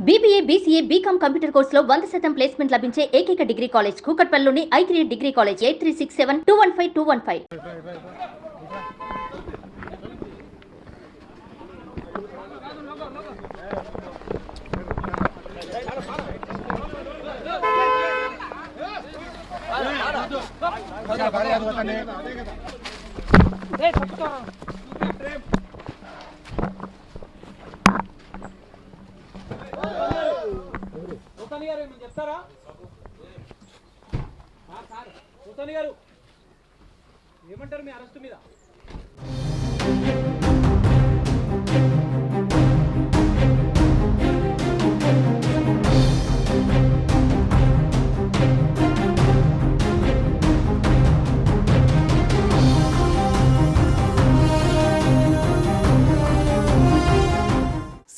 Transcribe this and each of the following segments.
BBA, BCA, BCom computer కోర్సులో 100% placement లభించే ఏకైక డిగ్రీ కాలేజ్ కూకట్పల్లిలోని I3 డిగ్రీ కాలేజ్ 8367215215. ఏమంటారు మీ అరెస్ట్ మీద?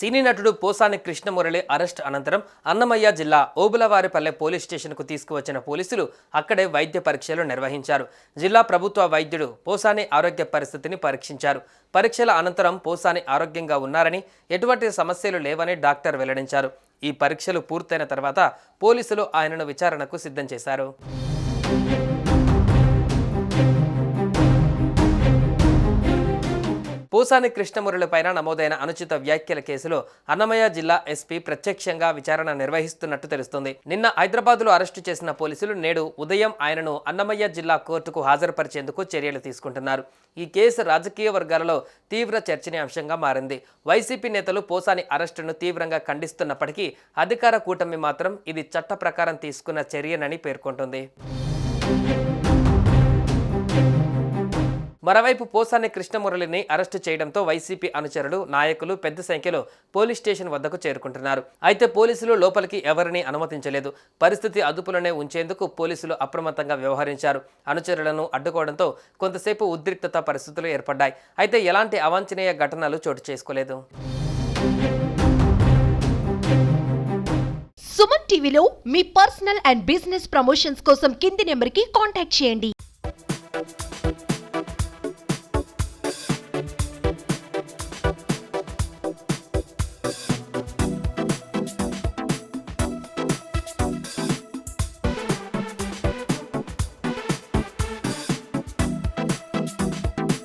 సినీ నటుడు పోసాని కృష్ణమురళి అరెస్ట్ అనంతరం అన్నమయ్య జిల్లా ఓబులవారిపల్లె పోలీస్ స్టేషన్కు తీసుకువచ్చిన పోలీసులు అక్కడే వైద్య పరీక్షలు నిర్వహించారు. జిల్లా ప్రభుత్వ వైద్యుడు పోసాని ఆరోగ్య పరిస్థితిని పరీక్షించారు. పరీక్షల అనంతరం పోసాని ఆరోగ్యంగా ఉన్నారని, ఎటువంటి సమస్యలు లేవని డాక్టర్ వెల్లడించారు. ఈ పరీక్షలు పూర్తయిన తర్వాత పోలీసులు ఆయనను విచారణకు సిద్ధం చేశారు. పోసాని కృష్ణమురళి పైన నమోదైన అనుచిత వ్యాఖ్యల కేసులో అన్నమయ్య జిల్లా ఎస్పీ ప్రత్యక్షంగా విచారణ నిర్వహిస్తున్నట్టు తెలుస్తుంది. నిన్న హైదరాబాద్లో అరెస్టు చేసిన పోలీసులు నేడు ఉదయం ఆయనను అన్నమయ్య జిల్లా కోర్టుకు హాజరుపరిచేందుకు చర్యలు తీసుకుంటున్నారు. ఈ కేసు రాజకీయ వర్గాలలో తీవ్ర చర్చనీయాంశంగా మారింది. వైసీపీ నేతలు పోసాని అరెస్టును తీవ్రంగా ఖండిస్తున్నప్పటికీ అధికార కూటమి మాత్రం ఇది చట్ట ప్రకారం తీసుకున్న చర్యనని పేర్కొంటుంది. మరోవైపు పోసాని కృష్ణమురళిని అరెస్టు చేయడంతో వైసీపీ అనుచరులు, నాయకులు పెద్ద సంఖ్యలో పోలీస్ స్టేషన్ వద్దకు చేరుకుంటున్నారు. అయితే పోలీసులు లోపలికి ఎవరిని అనుమతించలేదు. పరిస్థితి అదుపులోనే ఉంచేందుకు పోలీసులు అప్రమత్తంగా వ్యవహరించారు. అనుచరులను అడ్డుకోవడంతో కొంతసేపు ఉద్రిక్తత పరిస్థితులు ఏర్పడ్డాయి. అయితే ఎలాంటి అవాంఛనీయ ఘటనలు చోటు చేసుకోలేదు. సుమన్ టీవీలో మీ పర్సనల్ అండ్ బిజినెస్ ప్రమోషన్స్ కోసం కింది నెంబర్కి కాంటాక్ట్ చేయండి.